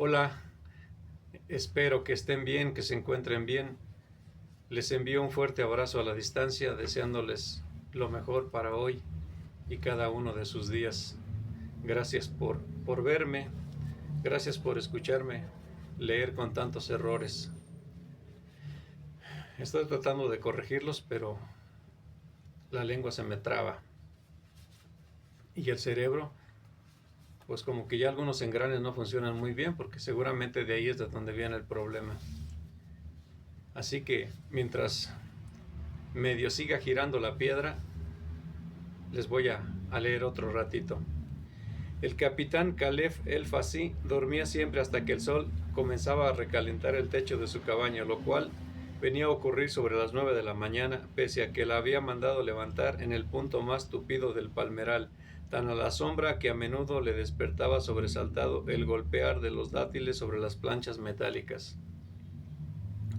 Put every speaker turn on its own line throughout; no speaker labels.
Hola, espero que estén bien, que se encuentren bien. Les envío un fuerte abrazo a la distancia, deseándoles lo mejor para hoy y cada uno de sus días. Gracias por verme, gracias por escucharme leer con tantos errores. Estoy tratando de corregirlos, pero la lengua se me traba. Y el cerebro, pues como que ya algunos engranes no funcionan muy bien, porque seguramente de ahí es de donde viene el problema. Así que mientras medio siga girando la piedra, les voy a leer otro ratito. El capitán Caleb el Fasí dormía siempre hasta que el sol comenzaba a recalentar el techo de su cabaña, lo cual venía a ocurrir sobre las 9 de la mañana, pese a que la había mandado levantar en el punto más tupido del palmeral, tan a la sombra que a menudo le despertaba sobresaltado el golpear de los dátiles sobre las planchas metálicas.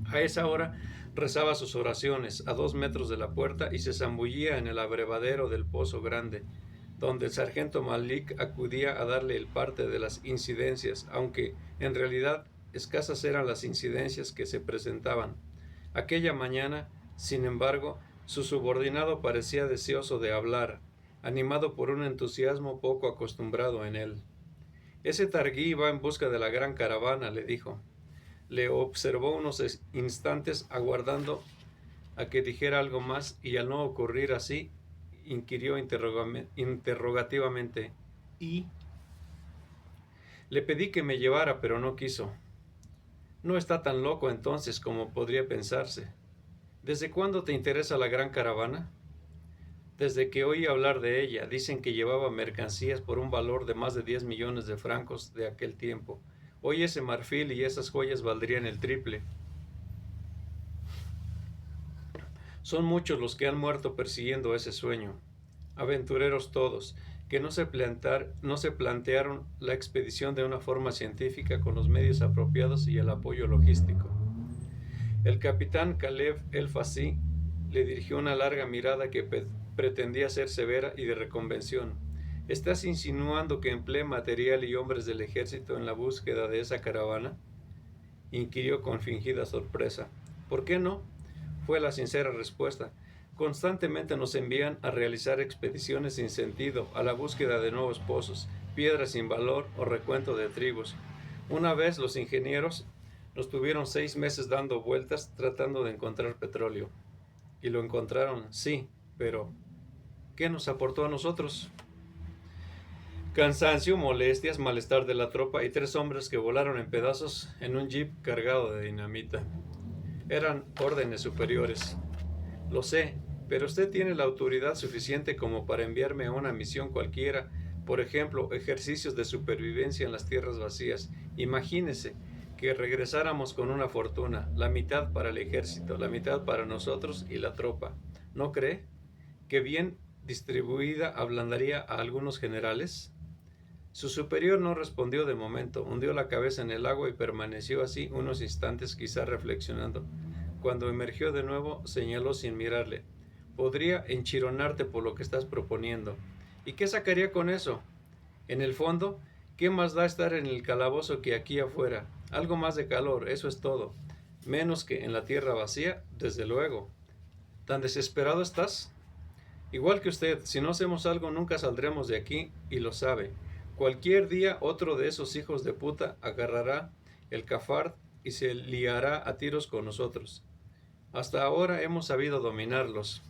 A esa hora rezaba sus oraciones a 2 metros de la puerta y se zambullía en el abrevadero del pozo grande, donde el sargento Malik acudía a darle el parte de las incidencias, aunque en realidad escasas eran las incidencias que se presentaban. Aquella mañana, sin embargo, su subordinado parecía deseoso de hablar, animado por un entusiasmo poco acostumbrado en él. Ese targuí va en busca de la gran caravana, le dijo. Le observó unos instantes aguardando a que dijera algo más y al no ocurrir así, inquirió interrogativamente. ¿Y? Le pedí que me llevara, pero no quiso. No está tan loco entonces como podría pensarse. ¿Desde cuándo te interesa la gran caravana? Desde que oí hablar de ella. Dicen que llevaba mercancías por un valor de más de 10 millones de francos de aquel tiempo. Hoy ese marfil y esas joyas valdrían el triple. Son muchos los que han muerto persiguiendo ese sueño. Aventureros todos, que no se plantearon la expedición de una forma científica con los medios apropiados y el apoyo logístico. El capitán Caleb el Fasí le dirigió una larga mirada que pretendía ser severa y de reconvención. ¿Estás insinuando que emplee material y hombres del ejército en la búsqueda de esa caravana? Inquirió con fingida sorpresa. ¿Por qué no? Fue la sincera respuesta. Constantemente nos envían a realizar expediciones sin sentido, a la búsqueda de nuevos pozos, piedras sin valor o recuento de tribus. Una vez los ingenieros nos tuvieron 6 meses dando vueltas tratando de encontrar petróleo. Y lo encontraron, sí, pero ¿qué nos aportó a nosotros? Cansancio, molestias, malestar de la tropa y 3 hombres que volaron en pedazos en un jeep cargado de dinamita. Eran órdenes superiores. Lo sé, pero usted tiene la autoridad suficiente como para enviarme a una misión cualquiera, por ejemplo, ejercicios de supervivencia en las tierras vacías. Imagínese que regresáramos con una fortuna, la mitad para el ejército, la mitad para nosotros y la tropa. ¿No cree que bien distribuida ablandaría a algunos generales? Su superior no respondió de momento, hundió la cabeza en el agua y permaneció así unos instantes, quizá reflexionando. Cuando emergió de nuevo, señaló sin mirarle. Podría enchironarte por lo que estás proponiendo. ¿Y qué sacaría con eso? En el fondo, ¿qué más da estar en el calabozo que aquí afuera? Algo más de calor, eso es todo. Menos que en la tierra vacía, desde luego. ¿Tan desesperado estás? Igual que usted, si no hacemos algo nunca saldremos de aquí, y lo sabe. Cualquier día otro de esos hijos de puta agarrará el cafard y se liará a tiros con nosotros. Hasta ahora hemos sabido dominarlos.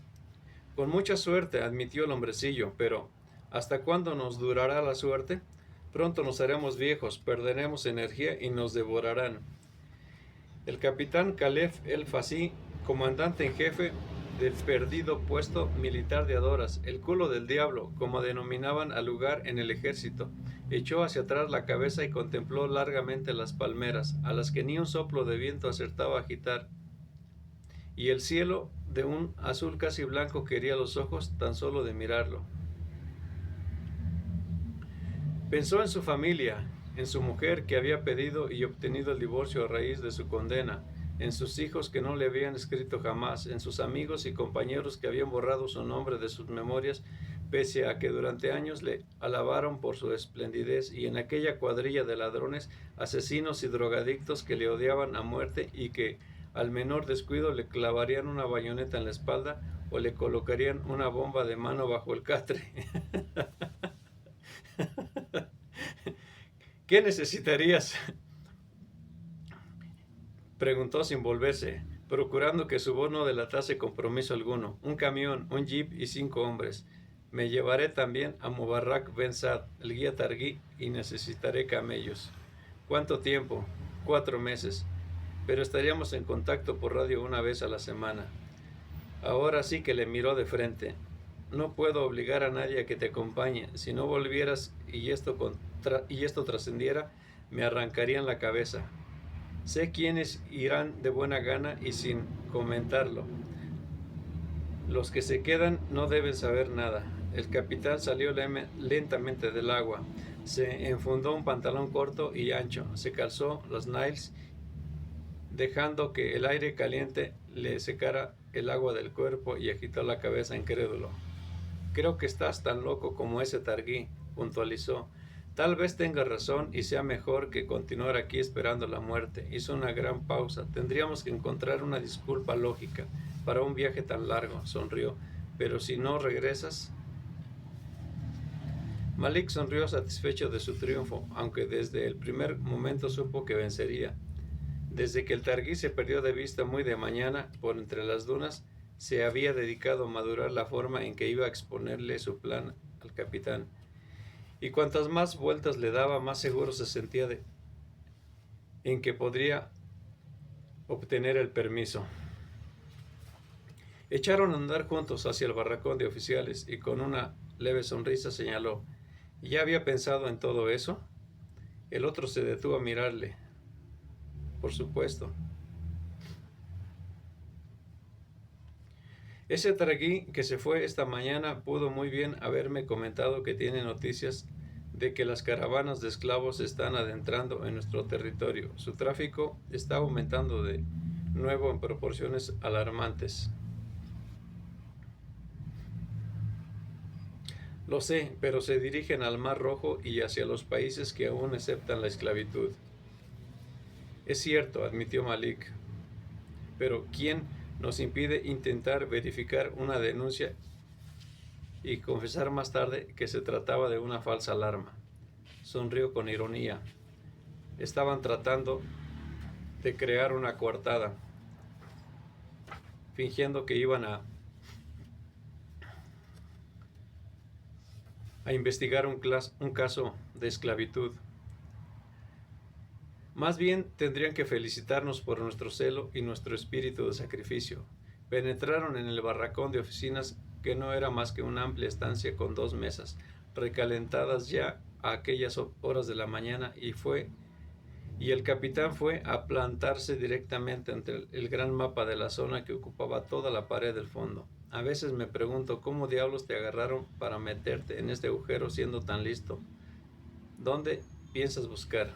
Con mucha suerte, admitió el hombrecillo, pero ¿hasta cuándo nos durará la suerte? Pronto nos haremos viejos, perderemos energía y nos devorarán. El capitán Caleb el Fasí, comandante en jefe del perdido puesto militar de Adoras, el culo del diablo, como denominaban al lugar en el ejército, echó hacia atrás la cabeza y contempló largamente las palmeras, a las que ni un soplo de viento acertaba a agitar, y el cielo de un azul casi blanco que hería los ojos tan solo de mirarlo. Pensó en su familia, en su mujer que había pedido y obtenido el divorcio a raíz de su condena, en sus hijos que no le habían escrito jamás, en sus amigos y compañeros que habían borrado su nombre de sus memorias pese a que durante años le alabaron por su esplendidez, y en aquella cuadrilla de ladrones, asesinos y drogadictos que le odiaban a muerte y que al menor descuido le clavarían una bayoneta en la espalda o le colocarían una bomba de mano bajo el catre. ¿Qué necesitarías? Preguntó sin volverse, procurando que su voz no delatase compromiso alguno. Un camión, un jeep y 5 hombres. Me llevaré también a Mubarak Ben Saad, el guía Targhí, y necesitaré camellos. ¿Cuánto tiempo? 4 meses. Pero estaríamos en contacto por radio una vez a la semana. Ahora sí que le miró de frente. No puedo obligar a nadie a que te acompañe. Si no volvieras y esto trascendiera, me arrancarían la cabeza. Sé quiénes irán de buena gana y sin comentarlo. Los que se quedan no deben saber nada. El capitán salió lentamente del agua. Se enfundó un pantalón corto y ancho. Se calzó las nails, dejando que el aire caliente le secara el agua del cuerpo, y agitó la cabeza incrédulo. Creo que estás tan loco como ese Targhí, puntualizó. Tal vez tenga razón y sea mejor que continuar aquí esperando la muerte. Hizo una gran pausa. Tendríamos que encontrar una disculpa lógica para un viaje tan largo, sonrió. Pero si no regresas... Malik sonrió satisfecho de su triunfo, aunque desde el primer momento supo que vencería. Desde que el Targhí se perdió de vista muy de mañana por entre las dunas, se había dedicado a madurar la forma en que iba a exponerle su plan al capitán. Y cuantas más vueltas le daba, más seguro se sentía en que podría obtener el permiso. Echaron a andar juntos hacia el barracón de oficiales, y con una leve sonrisa señaló: ¿ya había pensado en todo eso? El otro se detuvo a mirarle. Por supuesto. Ese Targhí que se fue esta mañana pudo muy bien haberme comentado que tiene noticias de que las caravanas de esclavos se están adentrando en nuestro territorio. Su tráfico está aumentando de nuevo en proporciones alarmantes. Lo sé, pero se dirigen al Mar Rojo y hacia los países que aún aceptan la esclavitud. Es cierto, admitió Malik, pero ¿quién nos impide intentar verificar una denuncia y confesar más tarde que se trataba de una falsa alarma? Sonrió con ironía. Estaban tratando de crear una coartada, fingiendo que iban a investigar un caso de esclavitud. Más bien tendrían que felicitarnos por nuestro celo y nuestro espíritu de sacrificio. Penetraron en el barracón de oficinas, que no era más que una amplia estancia con 2 mesas, recalentadas ya a aquellas horas de la mañana, y el capitán fue a plantarse directamente entre el gran mapa de la zona que ocupaba toda la pared del fondo. A veces me pregunto cómo diablos te agarraron para meterte en este agujero siendo tan listo. ¿Dónde piensas buscar?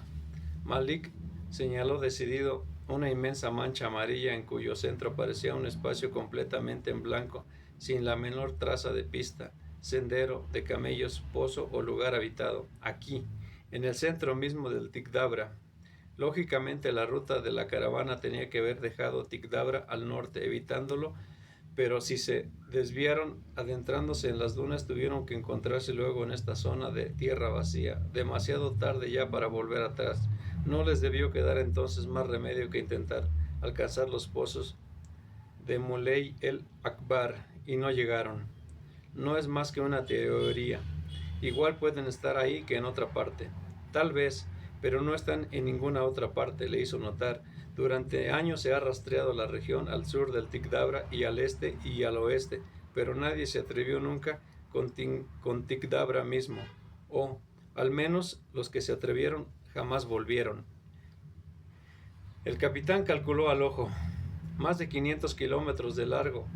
Malik señaló decidido una inmensa mancha amarilla en cuyo centro parecía un espacio completamente en blanco, sin la menor traza de pista, sendero, de camellos, pozo o lugar habitado. Aquí, en el centro mismo del Tikdabra. Lógicamente la ruta de la caravana tenía que haber dejado Tikdabra al norte, evitándolo, pero si se desviaron adentrándose en las dunas, tuvieron que encontrarse luego en esta zona de tierra vacía, demasiado tarde ya para volver atrás. No les debió quedar entonces más remedio que intentar alcanzar los pozos de Muley el Akbar, y no llegaron. No es más que una teoría. Igual pueden estar ahí que en otra parte. Tal vez, pero no están en ninguna otra parte, le hizo notar. Durante años se ha rastreado la región al sur del Tikdabra y al este y al oeste, pero nadie se atrevió nunca con Tikdabra mismo, o al menos los que se atrevieron jamás volvieron. El capitán calculó al ojo: más de 500 kilómetros de largo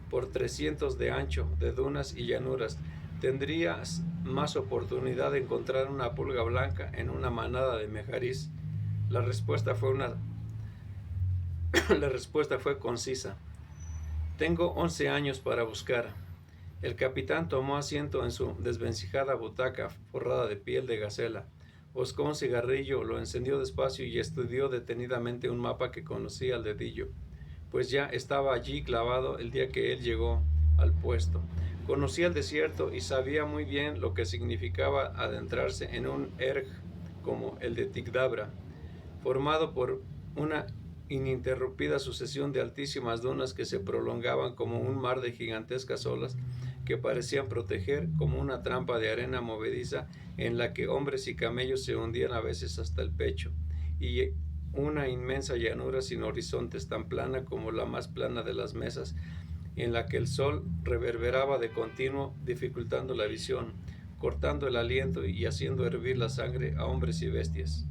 por 300 de ancho, de dunas y llanuras. Tendrías más oportunidad de encontrar una pulga blanca en una manada de mejarís. La respuesta fue concisa. Tengo 11 años para buscar. El capitán tomó asiento en su desvencijada butaca forrada de piel de gacela, buscó un cigarrillo, lo encendió despacio y estudió detenidamente un mapa que conocía al dedillo, pues ya estaba allí clavado el día que él llegó al puesto. Conocía el desierto y sabía muy bien lo que significaba adentrarse en un erg como el de Tigdabra, formado por una ininterrumpida sucesión de altísimas dunas que se prolongaban como un mar de gigantescas olas que parecían proteger como una trampa de arena movediza en la que hombres y camellos se hundían a veces hasta el pecho, y una inmensa llanura sin horizontes tan plana como la más plana de las mesas, en la que el sol reverberaba de continuo, dificultando la visión, cortando el aliento y haciendo hervir la sangre a hombres y bestias.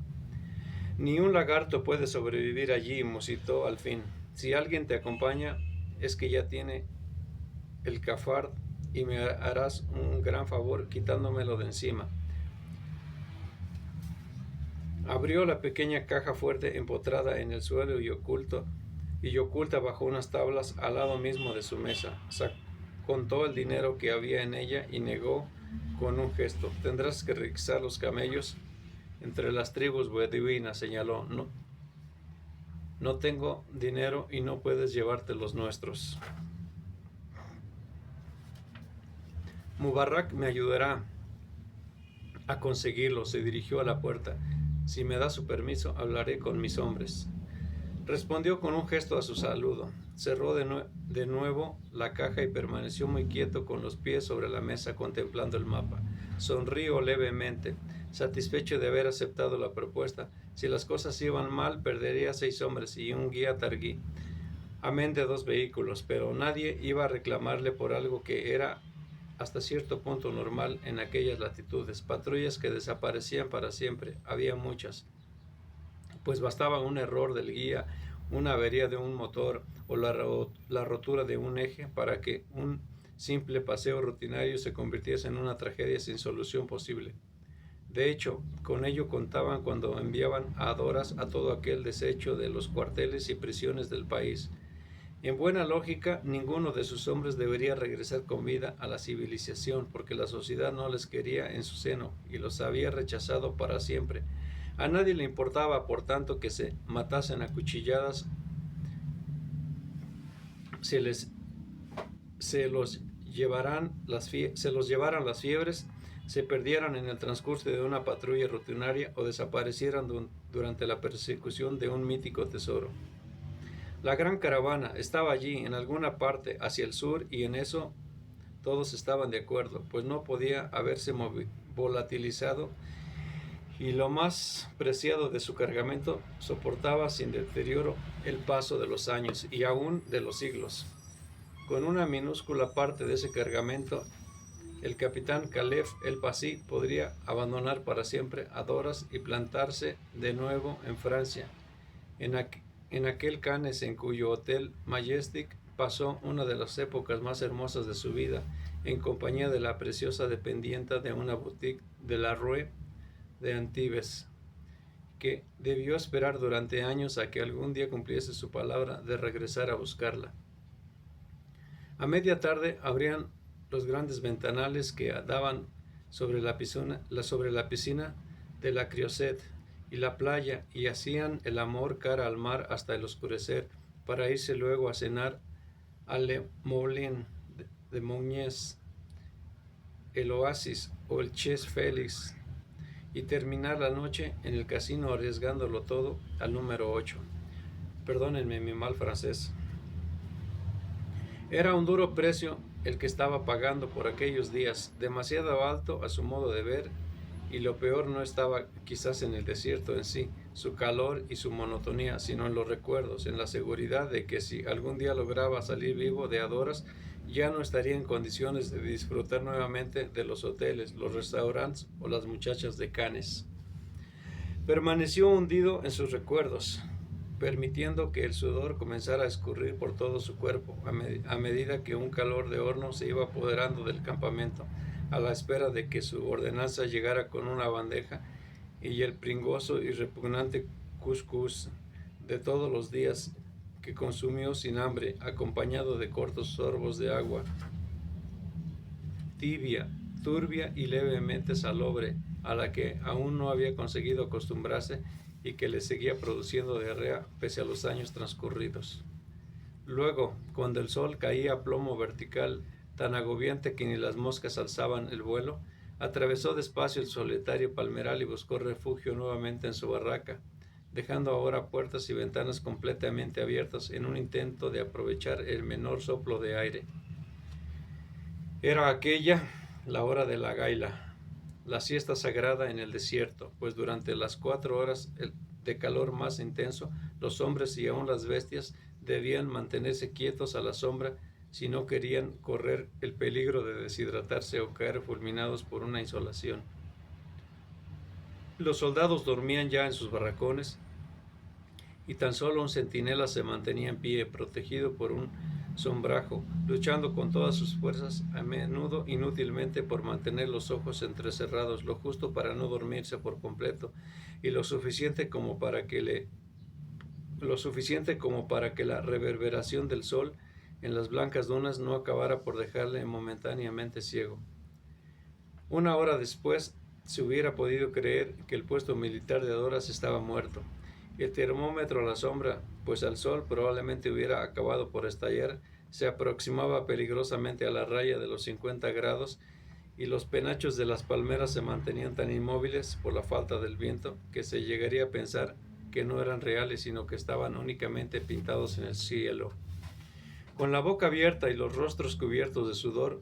Ni un lagarto puede sobrevivir allí, musitó al fin. Si alguien te acompaña, es que ya tiene el cafard y me harás un gran favor quitándomelo de encima. Abrió la pequeña caja fuerte empotrada en el suelo y oculta bajo unas tablas al lado mismo de su mesa. Contó el dinero que había en ella y negó con un gesto. Tendrás que requisar los camellos entre las tribus beduinas, señaló. No tengo dinero y no puedes llevarte los nuestros. Mubarak me ayudará a conseguirlo, se dirigió a la puerta. Si me da su permiso, hablaré con mis hombres. Respondió con un gesto a su saludo. Cerró de nuevo la caja y permaneció muy quieto con los pies sobre la mesa contemplando el mapa. Sonrió levemente, satisfecho de haber aceptado la propuesta. Si las cosas iban mal, perdería 6 hombres y un guía targuí, amén de 2 vehículos, pero nadie iba a reclamarle por algo que era hasta cierto punto normal en aquellas latitudes. Patrullas que desaparecían para siempre, había muchas, pues bastaba un error del guía, una avería de un motor o la rotura de un eje para que un simple paseo rutinario se convirtiese en una tragedia sin solución posible. De hecho, con ello contaban cuando enviaban a Adoras a todo aquel desecho de los cuarteles y prisiones del país. En buena lógica, ninguno de sus hombres debería regresar con vida a la civilización, porque la sociedad no les quería en su seno y los había rechazado para siempre. A nadie le importaba, por tanto, que se matasen a cuchilladas, se los llevaran las fiebres, se perdieran en el transcurso de una patrulla rutinaria o desaparecieran durante la persecución de un mítico tesoro. La gran caravana estaba allí, en alguna parte, hacia el sur, y en eso todos estaban de acuerdo, pues no podía haberse volatilizado y lo más preciado de su cargamento soportaba sin deterioro el paso de los años y aún de los siglos. Con una minúscula parte de ese cargamento, el capitán Caleb el Pasí podría abandonar para siempre Adoras y plantarse de nuevo en Francia, en aquel Cannes en cuyo hotel Majestic pasó una de las épocas más hermosas de su vida, en compañía de la preciosa dependienta de una boutique de la Rue de Antibes, que debió esperar durante años a que algún día cumpliese su palabra de regresar a buscarla. A media tarde abrían los grandes ventanales que daban sobre la piscina de la Creuset y la playa, y hacían el amor cara al mar hasta el oscurecer, para irse luego a cenar a Le Moulin de Mougnes, el Oasis o el Ches Félix, y terminar la noche en el casino arriesgándolo todo al número 8. Perdónenme mi mal francés. Era un duro precio el que estaba pagando por aquellos días, demasiado alto a su modo de ver, y lo peor no estaba quizás en el desierto en sí, su calor y su monotonía, sino en los recuerdos, en la seguridad de que si algún día lograba salir vivo de Adoras, ya no estaría en condiciones de disfrutar nuevamente de los hoteles, los restaurantes o las muchachas de Cannes. Permaneció hundido en sus recuerdos, permitiendo que el sudor comenzara a escurrir por todo su cuerpo a medida que un calor de horno se iba apoderando del campamento, a la espera de que su ordenanza llegara con una bandeja y el pringoso y repugnante cuscús de todos los días que consumió sin hambre, acompañado de cortos sorbos de agua tibia, turbia y levemente salobre, a la que aún no había conseguido acostumbrarse y que le seguía produciendo diarrea pese a los años transcurridos. Luego, cuando el sol caía a plomo vertical, tan agobiante que ni las moscas alzaban el vuelo, atravesó despacio el solitario palmeral y buscó refugio nuevamente en su barraca, dejando ahora puertas y ventanas completamente abiertas en un intento de aprovechar el menor soplo de aire. Era aquella la hora de la gaila, la siesta sagrada en el desierto, pues durante las 4 horas de calor más intenso, los hombres y aun las bestias debían mantenerse quietos a la sombra si no querían correr el peligro de deshidratarse o caer fulminados por una insolación. Los soldados dormían ya en sus barracones y tan solo un centinela se mantenía en pie, protegido por un sombrajo, luchando con todas sus fuerzas, a menudo inútilmente, por mantener los ojos entrecerrados, lo justo para no dormirse por completo y lo suficiente como para que la reverberación del sol en las blancas dunas no acabara por dejarle momentáneamente ciego. 1 hora después se hubiera podido creer que el puesto militar de Adoras estaba muerto. El termómetro a la sombra, pues al sol probablemente hubiera acabado por estallar, se aproximaba peligrosamente a la raya de los 50 grados y los penachos de las palmeras se mantenían tan inmóviles por la falta del viento que se llegaría a pensar que no eran reales, sino que estaban únicamente pintados en el cielo. Con la boca abierta y los rostros cubiertos de sudor,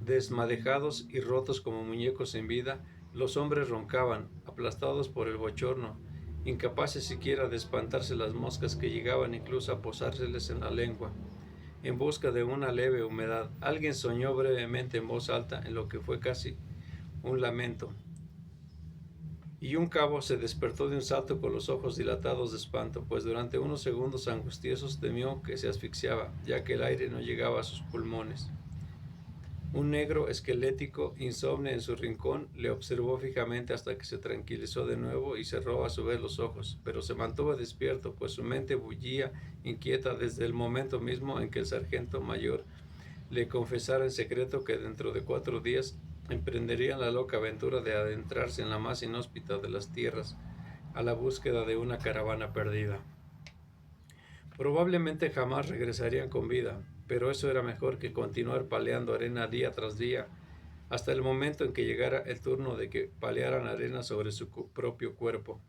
desmadejados y rotos como muñecos en vida, los hombres roncaban, aplastados por el bochorno, incapaces siquiera de espantarse las moscas que llegaban incluso a posárseles en la lengua. En busca de una leve humedad, alguien soñó brevemente en voz alta en lo que fue casi un lamento. Y un cabo se despertó de un salto con los ojos dilatados de espanto, pues durante unos segundos angustiosos temió que se asfixiaba, ya que el aire no llegaba a sus pulmones. Un negro esquelético, insomne en su rincón, le observó fijamente hasta que se tranquilizó de nuevo y cerró a su vez los ojos, pero se mantuvo despierto, pues su mente bullía inquieta desde el momento mismo en que el sargento mayor le confesara en secreto que dentro de 4 días emprenderían la loca aventura de adentrarse en la más inhóspita de las tierras a la búsqueda de una caravana perdida. Probablemente jamás regresarían con vida, pero eso era mejor que continuar paleando arena día tras día, hasta el momento en que llegara el turno de que palearan arena sobre su propio cuerpo.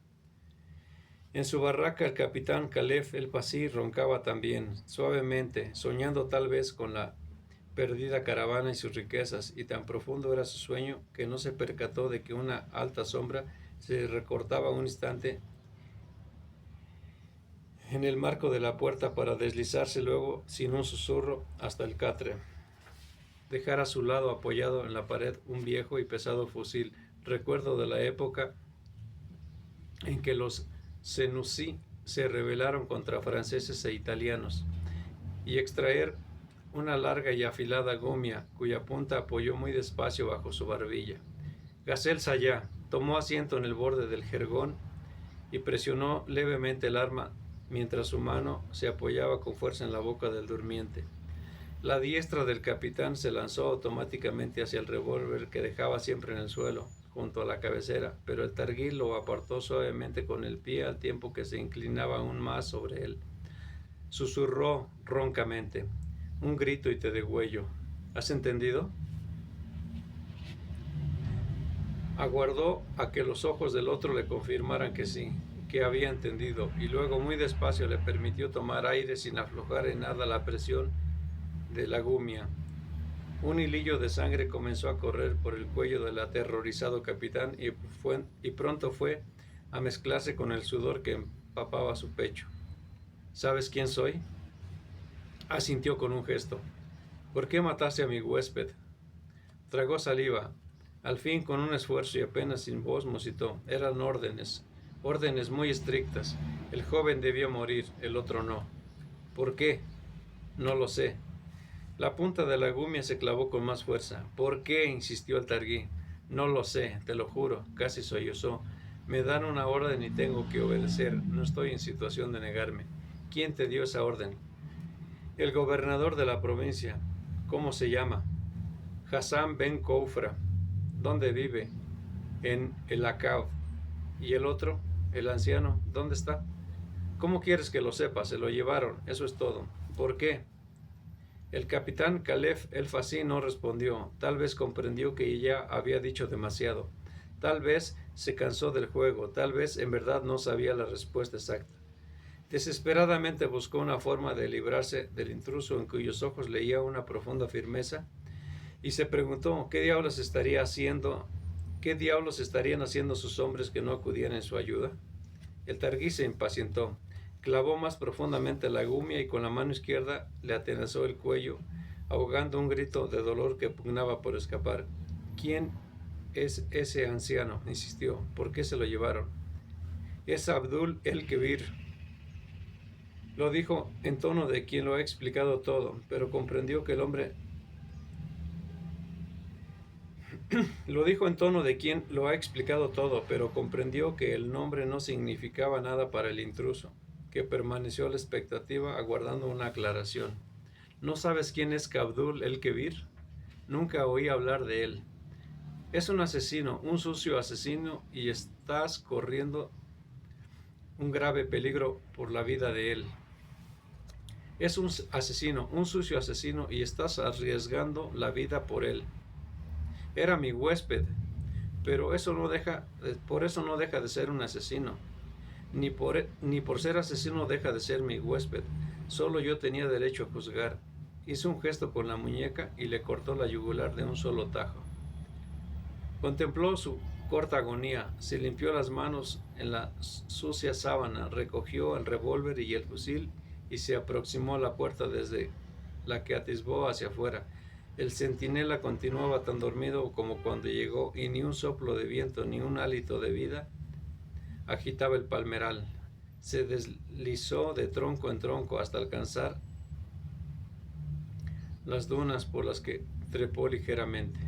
En su barraca el capitán Calef el Pasí roncaba también, suavemente, soñando tal vez con la perdida caravana y sus riquezas, y tan profundo era su sueño que no se percató de que una alta sombra se recortaba un instante en el marco de la puerta para deslizarse luego sin un susurro hasta el catre, dejar a su lado apoyado en la pared un viejo y pesado fusil, recuerdo de la época en que los Senussi se rebelaron contra franceses e italianos, y extraer una larga y afilada gomia cuya punta apoyó muy despacio bajo su barbilla. Gacel Sayá tomó asiento en el borde del jergón y presionó levemente el arma mientras su mano se apoyaba con fuerza en la boca del durmiente. La diestra del capitán se lanzó automáticamente hacia el revólver que dejaba siempre en el suelo, junto a la cabecera, pero el targuí lo apartó suavemente con el pie al tiempo que se inclinaba aún más sobre él. Susurró roncamente: un grito y te degüello. ¿Has entendido? Aguardó a que los ojos del otro le confirmaran que sí, que había entendido, y luego muy despacio le permitió tomar aire sin aflojar en nada la presión de la gumia. Un hilillo de sangre comenzó a correr por el cuello del aterrorizado capitán y pronto fue a mezclarse con el sudor que empapaba su pecho. ¿Sabes quién soy?, asintió con un gesto. ¿Por qué mataste a mi huésped? Tragó saliva. Al fin, con un esfuerzo y apenas sin voz, musitó. Eran órdenes muy estrictas. El joven debía morir, el otro no. ¿Por qué? No lo sé. La punta de la gumia se clavó con más fuerza. ¿Por qué?, insistió el targuí. No lo sé, te lo juro, casi sollozó. Me dan una orden y tengo que obedecer. No estoy en situación de negarme. ¿Quién te dio esa orden? El gobernador de la provincia. ¿Cómo se llama? Hassán ben Koufra, ¿dónde vive? En el Acab. ¿Y el otro, el anciano, dónde está? ¿Cómo quieres que lo sepa? Se lo llevaron, eso es todo. ¿Por qué? El capitán Caleb el Fasí no respondió. Tal vez comprendió que ya había dicho demasiado. Tal vez se cansó del juego. Tal vez en verdad no sabía la respuesta exacta. Desesperadamente buscó una forma de librarse del intruso en cuyos ojos leía una profunda firmeza y se preguntó qué diablos estarían haciendo sus hombres que no acudían en su ayuda. El targuí se impacientó, clavó más profundamente la gumia y con la mano izquierda le atenazó el cuello, ahogando un grito de dolor que pugnaba por escapar. ¿Quién es ese anciano?, insistió. ¿Por qué se lo llevaron? Es Abdul el-Kebir. Lo dijo en tono de quien lo ha explicado todo, pero comprendió que el hombre Lo dijo en tono de quien lo ha explicado todo, pero comprendió que el nombre no significaba nada para el intruso, que permaneció a la expectativa aguardando una aclaración. ¿No sabes quién es Abdul el-Kebir? Nunca oí hablar de él. Es un asesino, un sucio asesino, y estás corriendo un grave peligro por la vida de él. Es un asesino, un sucio asesino, y estás arriesgando la vida por él. Era mi huésped, pero por eso no deja de ser un asesino. Ni por ser asesino deja de ser mi huésped. Solo yo tenía derecho a juzgar. Hizo un gesto con la muñeca y le cortó la yugular de un solo tajo. Contempló su corta agonía, se limpió las manos en la sucia sábana, recogió el revólver y el fusil y se aproximó a la puerta desde la que atisbó hacia afuera. El centinela continuaba tan dormido como cuando llegó y ni un soplo de viento ni un hálito de vida agitaba el palmeral. Se deslizó de tronco en tronco hasta alcanzar las dunas por las que trepó ligeramente.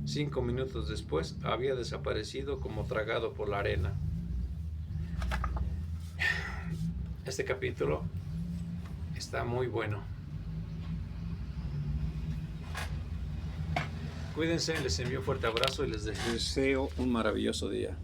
5 minutos después había desaparecido como tragado por la arena. Este capítulo está muy bueno. Cuídense, les envío un fuerte abrazo y les deseo un maravilloso día.